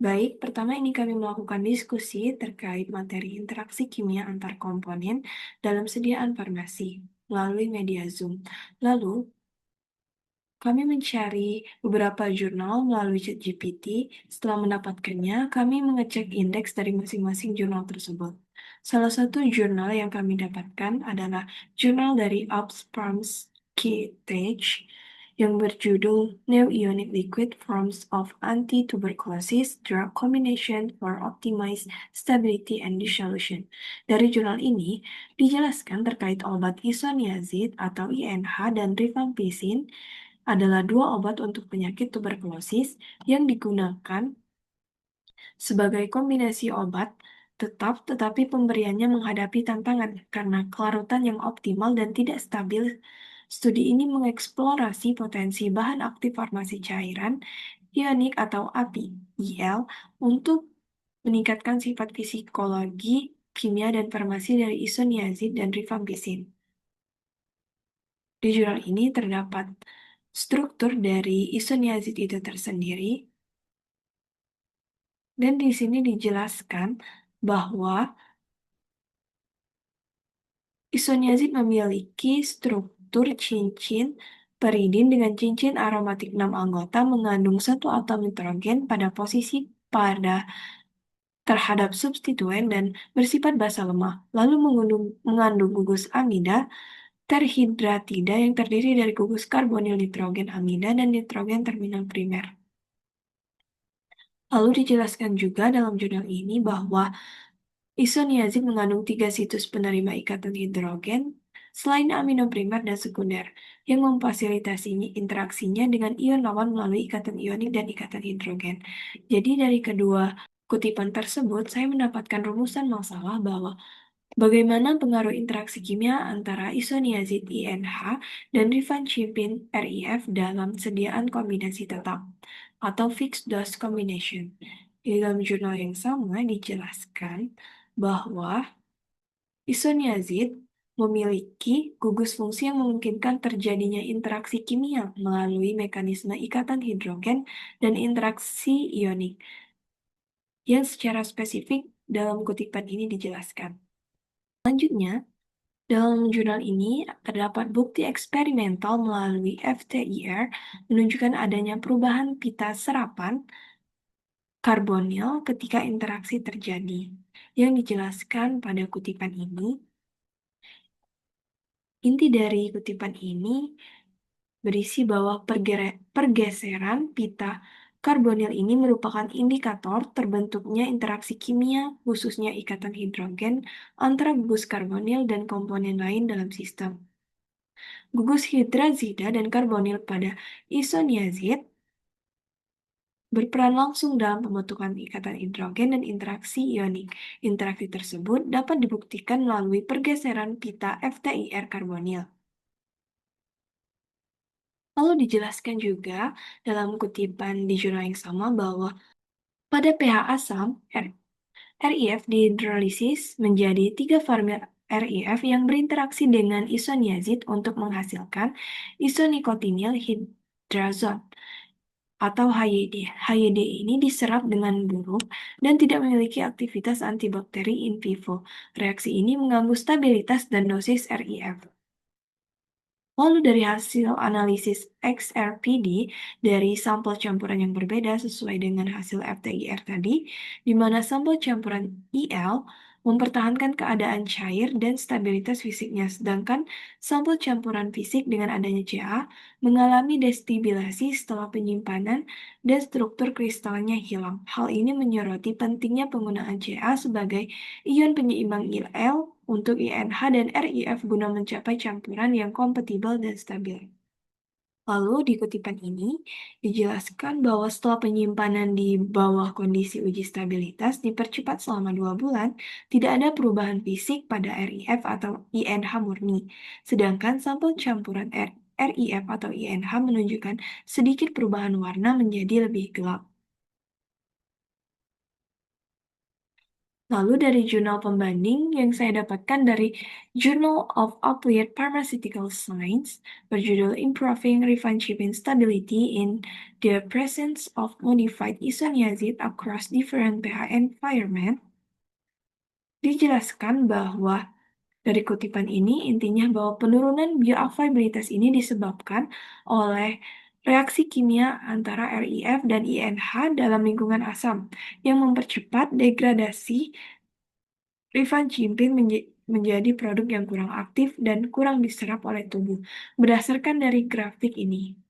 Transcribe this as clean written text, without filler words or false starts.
Baik, pertama ini kami melakukan diskusi terkait materi interaksi kimia antar komponen dalam sediaan farmasi melalui media Zoom. Lalu, kami mencari beberapa jurnal melalui ChatGPT. Setelah mendapatkannya, kami mengecek indeks dari masing-masing jurnal tersebut. Salah satu jurnal yang kami dapatkan adalah jurnal dari Oxfam's Kitech yang berjudul New Ionic Liquid Forms of Anti-Tuberculosis Drug Combination for Optimized Stability and Dissolution. Dari jurnal ini, dijelaskan terkait obat isoniazid atau INH dan rifampicin adalah dua obat untuk penyakit tuberkulosis yang digunakan sebagai kombinasi obat tetap, tetapi pemberiannya menghadapi tantangan karena kelarutan yang optimal dan tidak stabil. Studi ini mengeksplorasi potensi bahan aktif farmasi cairan, ionik atau API, IL, untuk meningkatkan sifat psikologi, kimia, dan farmasi dari isoniazid dan rifampicin. Di jurnal ini terdapat struktur dari isoniazid itu tersendiri, dan di sini dijelaskan bahwa isoniazid memiliki struktur cincin peridin dengan cincin aromatik 6 anggota mengandung satu atom nitrogen pada posisi pada terhadap substituen dan bersifat basa lemah, lalu mengandung gugus amida terhidratida yang terdiri dari gugus karbonil nitrogen amida dan nitrogen terminal primer. Lalu dijelaskan juga dalam jurnal ini bahwa isoniazid mengandung 3 situs penerima ikatan hidrogen selain amino primer dan sekunder yang memfasilitasi interaksinya dengan ion lawan melalui ikatan ionik dan ikatan hidrogen. Jadi dari kedua kutipan tersebut saya mendapatkan rumusan masalah bahwa bagaimana pengaruh interaksi kimia antara isoniazid INH dan rifampicin RIF dalam sediaan kombinasi tetap atau fixed dose combination. Di dalam jurnal yang sama dijelaskan bahwa isoniazid memiliki gugus fungsi yang memungkinkan terjadinya interaksi kimia melalui mekanisme ikatan hidrogen dan interaksi ionik yang secara spesifik dalam kutipan ini dijelaskan. Selanjutnya, dalam jurnal ini terdapat bukti eksperimental melalui FTIR menunjukkan adanya perubahan pita serapan karbonil ketika interaksi terjadi. Yang dijelaskan pada kutipan ini, inti dari kutipan ini berisi bahwa pergeseran pita karbonil ini merupakan indikator terbentuknya interaksi kimia, khususnya ikatan hidrogen, antara gugus karbonil dan komponen lain dalam sistem. Gugus hidrazida dan karbonil pada isoniazid berperan langsung dalam pembentukan ikatan hidrogen dan interaksi ionik. Interaksi tersebut dapat dibuktikan melalui pergeseran pita FTIR karbonil. Lalu dijelaskan juga dalam kutipan di jurnal yang sama bahwa pada pH asam, RIF dihidrolisis menjadi 3 format RIF yang berinteraksi dengan isoniazid untuk menghasilkan isonikotinil hidrazon atau HYD. HYD ini diserap dengan buruk dan tidak memiliki aktivitas antibakteri in vivo. Reaksi ini mengganggu stabilitas dan dosis RIF. Lalu dari hasil analisis XRPD dari sampel campuran yang berbeda sesuai dengan hasil FTIR tadi, di mana sampel campuran IL mempertahankan keadaan cair dan stabilitas fisiknya, sedangkan sampel campuran fisik dengan adanya Ca mengalami destabilasi setelah penyimpanan dan struktur kristalnya hilang. Hal ini menyoroti pentingnya penggunaan Ca sebagai ion penyeimbang IL untuk INH dan RIF guna mencapai campuran yang kompatibel dan stabil. Lalu di kutipan ini dijelaskan bahwa setelah penyimpanan di bawah kondisi uji stabilitas dipercepat selama 2 bulan, tidak ada perubahan fisik pada RIF atau INH murni. Sedangkan sampel campuran RIF atau INH menunjukkan sedikit perubahan warna menjadi lebih gelap. Lalu dari jurnal pembanding yang saya dapatkan dari Journal of Applied Pharmaceutical Science berjudul Improving Rifancitin Stability in the Presence of Modified Isoniazid Across Different pH Environment, dijelaskan bahwa dari kutipan ini intinya bahwa penurunan bioavailabilitas ini disebabkan oleh reaksi kimia antara RIF dan INH dalam lingkungan asam yang mempercepat degradasi rifancitin menjadi produk yang kurang aktif dan kurang diserap oleh tubuh. Berdasarkan dari grafik ini.